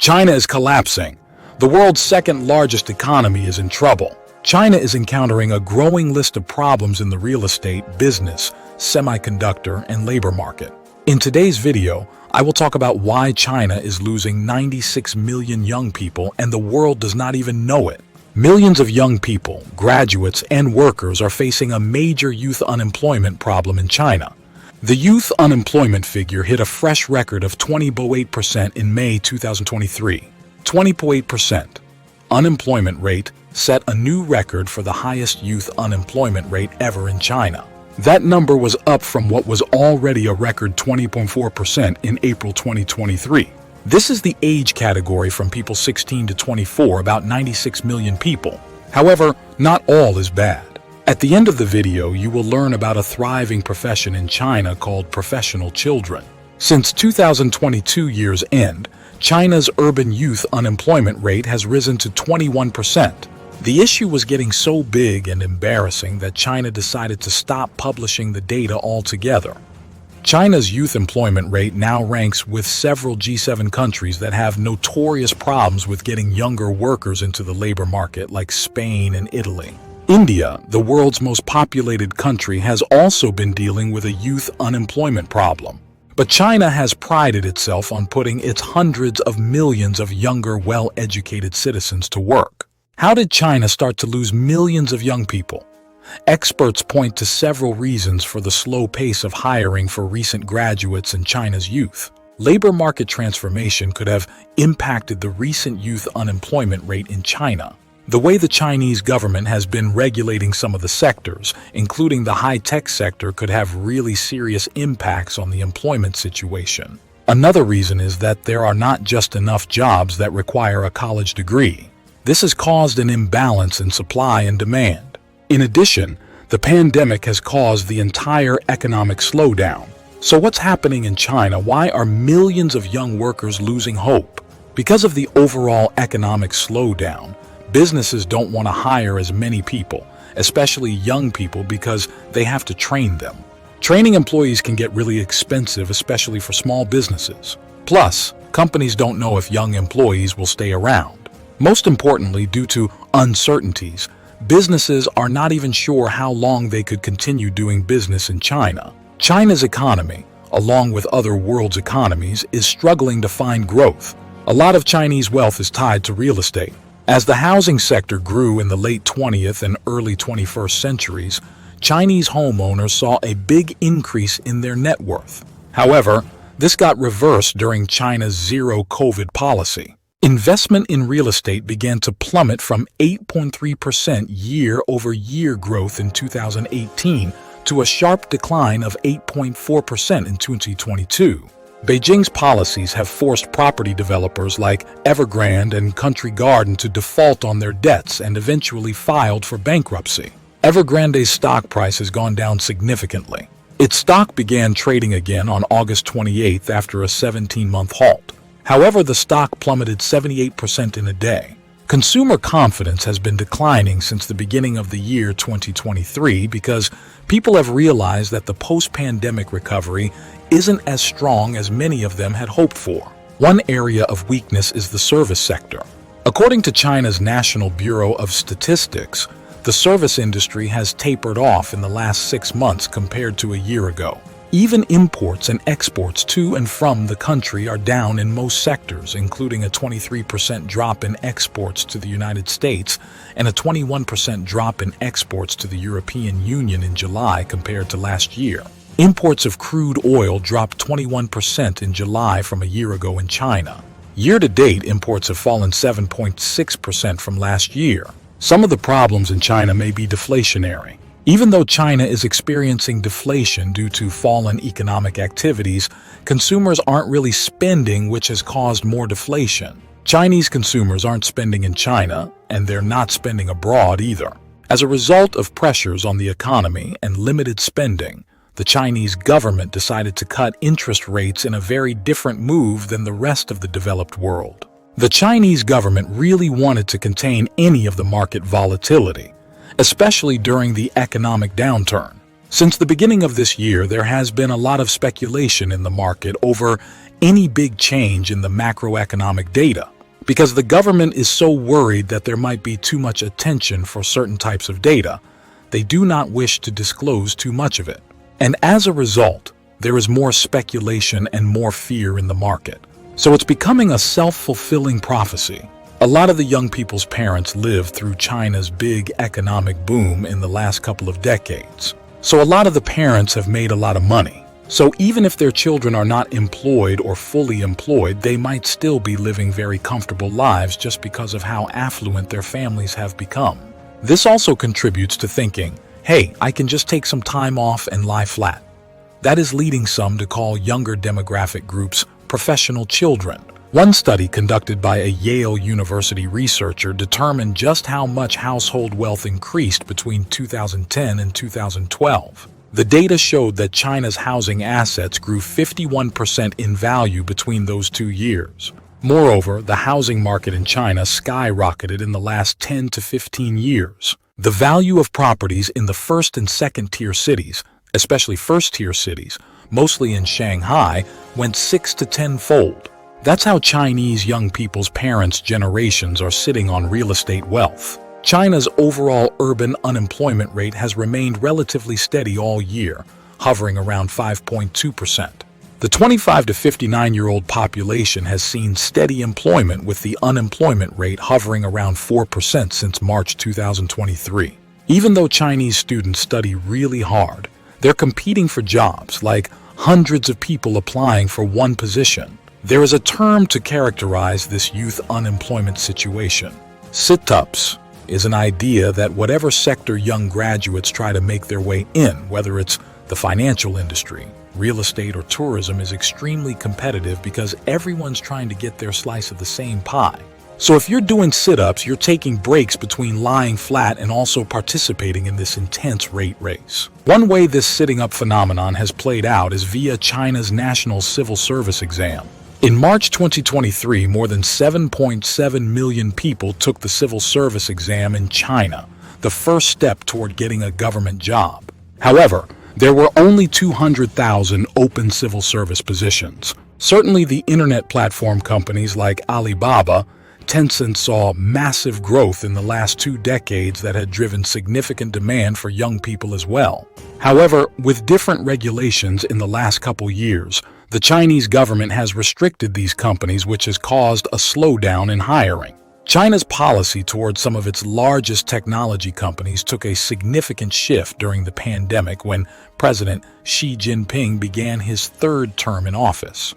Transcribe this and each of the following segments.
China is collapsing. The world's second largest economy is in trouble. China is encountering a growing list of problems in the real estate, business, semiconductor, and labor market. In today's video, I will talk about why China is losing 96 million young people and the world does not even know it. Millions of young people, graduates, and workers are facing a major youth unemployment problem in China. The youth unemployment figure hit a fresh record of 20.8% in May 2023. 20.8%. Unemployment rate set a new record for the highest youth unemployment rate ever in China. That number was up from what was already a record 20.4% in April 2023. This is the age category from people 16 to 24, about 96 million people. However, not all is bad. At the end of the video, you will learn about a thriving profession in China called professional children. Since 2022 year's end, China's urban youth unemployment rate has risen to 21%. The issue was getting so big and embarrassing that China decided to stop publishing the data altogether. China's youth employment rate now ranks with several G7 countries that have notorious problems with getting younger workers into the labor market, like Spain and Italy. India, the world's most populated country, has also been dealing with a youth unemployment problem. But China has prided itself on putting its hundreds of millions of younger, well-educated citizens to work. How did China start to lose millions of young people? Experts point to several reasons for the slow pace of hiring for recent graduates in China's youth. Labor market transformation could have impacted the recent youth unemployment rate in China. The way the Chinese government has been regulating some of the sectors, including the high-tech sector, could have really serious impacts on the employment situation. Another reason is that there are not just enough jobs that require a college degree. This has caused an imbalance in supply and demand. In addition, the pandemic has caused the entire economic slowdown. So what's happening in China? Why are millions of young workers losing hope? Because of the overall economic slowdown, businesses don't want to hire as many people, especially young people, because they have to train them. Training employees can get really expensive, especially for small businesses. Plus, companies don't know if young employees will stay around. Most importantly, due to uncertainties, businesses are not even sure how long they could continue doing business in China. China's economy, along with other world's economies, is struggling to find growth. A lot of Chinese wealth is tied to real estate. As the housing sector grew in the late 20th and early 21st centuries, Chinese homeowners saw a big increase in their net worth. However, this got reversed during China's zero-COVID policy. Investment in real estate began to plummet from 8.3% year-over-year growth in 2018 to a sharp decline of 8.4% in 2022. Beijing's policies have forced property developers like Evergrande and Country Garden to default on their debts and eventually filed for bankruptcy. Evergrande's stock price has gone down significantly. Its stock began trading again on August 28th after a 17-month halt. However, the stock plummeted 78% in a day. Consumer confidence has been declining since the beginning of the year 2023 because people have realized that the post-pandemic recovery isn't as strong as many of them had hoped for. One area of weakness is the service sector. According to China's National Bureau of Statistics, the service industry has tapered off in the last 6 months compared to a year ago. Even imports and exports to and from the country are down in most sectors, including a 23% drop in exports to the United States and a 21% drop in exports to the European Union in July compared to last year. Imports of crude oil dropped 21% in July from a year ago in China. Year-to-date, imports have fallen 7.6% from last year. Some of the problems in China may be deflationary. Even though China is experiencing deflation due to fallen economic activities, consumers aren't really spending, which has caused more deflation. Chinese consumers aren't spending in China, and they're not spending abroad either. As a result of pressures on the economy and limited spending, the Chinese government decided to cut interest rates in a very different move than the rest of the developed world. The Chinese government really wanted to contain any of the market volatility, especially during the economic downturn. Since the beginning of this year, there has been a lot of speculation in the market over any big change in the macroeconomic data, because the government is so worried that there might be too much attention for certain types of data. They do not wish to disclose too much of it. And as a result, there is more speculation and more fear in the market. So it's becoming a self-fulfilling prophecy. A lot of the young people's parents lived through China's big economic boom in the last couple of decades. So a lot of the parents have made a lot of money. So even if their children are not employed or fully employed, they might still be living very comfortable lives just because of how affluent their families have become. This also contributes to thinking, hey, I can just take some time off and lie flat. That is leading some to call younger demographic groups professional children. One study conducted by a Yale University researcher determined just how much household wealth increased between 2010 and 2012. The data showed that China's housing assets grew 51% in value between those 2 years. Moreover, the housing market in China skyrocketed in the last 10 to 15 years. The value of properties in the first and second tier cities, especially first-tier cities, mostly in Shanghai, went 6 to 10-fold. That's how Chinese young people's parents' generations are sitting on real estate wealth. China's overall urban unemployment rate has remained relatively steady all year, hovering around 5.2%. The 25 to 59-year-old population has seen steady employment, with the unemployment rate hovering around 4% since March 2023. Even though Chinese students study really hard, they're competing for jobs, like hundreds of people applying for one position. There is a term to characterize this youth unemployment situation. Sit-ups is an idea that whatever sector young graduates try to make their way in, whether it's the financial industry, real estate, or tourism, is extremely competitive because everyone's trying to get their slice of the same pie. So if you're doing sit-ups, you're taking breaks between lying flat and also participating in this intense rate race. One way this sitting-up phenomenon has played out is via China's National Civil Service exam. In March 2023, more than 7.7 million people took the civil service exam in China, the first step toward getting a government job. However, there were only 200,000 open civil service positions. Certainly, the internet platform companies like Alibaba, Tencent saw massive growth in the last 2 decades that had driven significant demand for young people as well. However, with different regulations in the last couple years, the Chinese government has restricted these companies, which has caused a slowdown in hiring. China's policy towards some of its largest technology companies took a significant shift during the pandemic when President Xi Jinping began his 3rd term in office.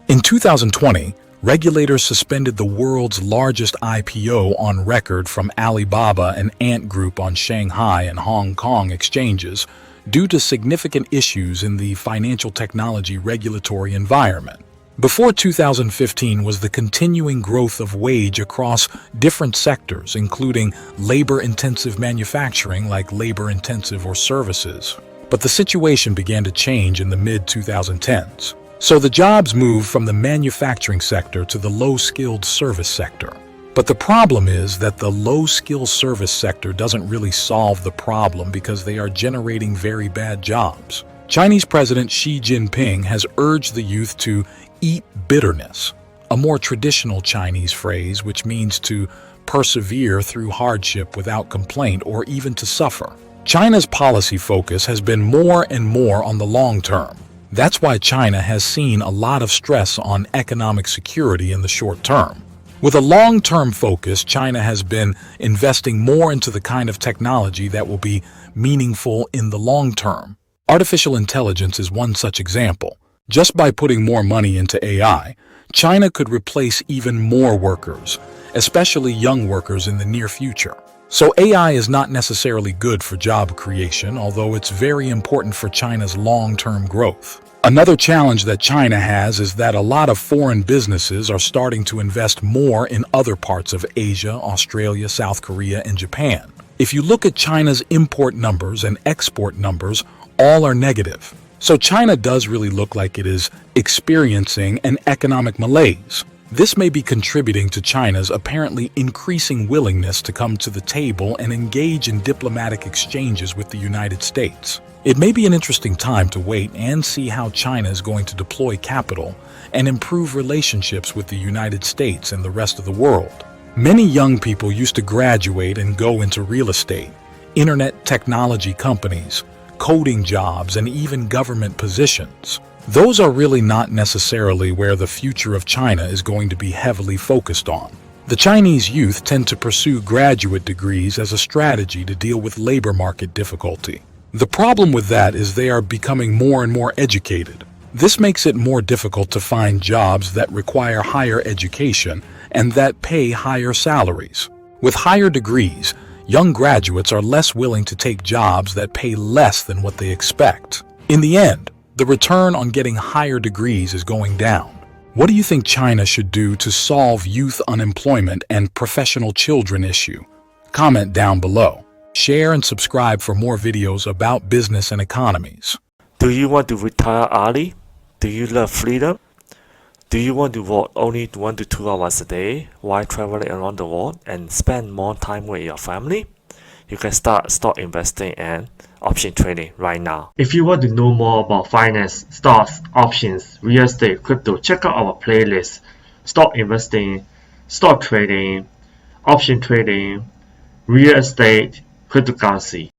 In 2020, regulators suspended the world's largest IPO on record from Alibaba and Ant Group on Shanghai and Hong Kong exchanges due to significant issues in the financial technology regulatory environment. Before 2015 was the continuing growth of wage across different sectors, including labor-intensive manufacturing like labor-intensive or services. But the situation began to change in the mid-2010s. So the jobs moved from the manufacturing sector to the low-skilled service sector. But the problem is that the low-skill service sector doesn't really solve the problem because they are generating very bad jobs. Chinese President Xi Jinping has urged the youth to eat bitterness, a more traditional Chinese phrase which means to persevere through hardship without complaint or even to suffer. China's policy focus has been more and more on the long term. That's why China has seen a lot of stress on economic security in the short term. With a long-term focus, China has been investing more into the kind of technology that will be meaningful in the long term. Artificial intelligence is one such example. Just by putting more money into AI, China could replace even more workers, especially young workers, in the near future. So AI is not necessarily good for job creation, although it's very important for China's long-term growth. Another challenge that China has is that a lot of foreign businesses are starting to invest more in other parts of Asia, Australia, South Korea, and Japan. If you look at China's import numbers and export numbers, all are negative. So China does really look like it is experiencing an economic malaise. This may be contributing to China's apparently increasing willingness to come to the table and engage in diplomatic exchanges with the United States. It may be an interesting time to wait and see how China is going to deploy capital and improve relationships with the United States and the rest of the world. Many young people used to graduate and go into real estate, internet technology companies, coding jobs, and even government positions. Those are really not necessarily where the future of China is going to be heavily focused on. The Chinese youth tend to pursue graduate degrees as a strategy to deal with labor market difficulty. The problem with that is they are becoming more and more educated. This makes it more difficult to find jobs that require higher education and that pay higher salaries. With higher degrees, young graduates are less willing to take jobs that pay less than what they expect. In the end, the return on getting higher degrees is going down. What do you think China should do to solve youth unemployment and professional children issue? Comment down below. Share and subscribe for more videos about business and economies. Do you want to retire early? Do you love freedom? Do you want to work only 1 to 2 hours a day while traveling around the world and spend more time with your family? You can start stock investing and option trading right now. If you want to know more about finance, stocks, options, real estate, crypto, check out our playlist: stock investing, stock trading, option trading, real estate, cryptocurrency.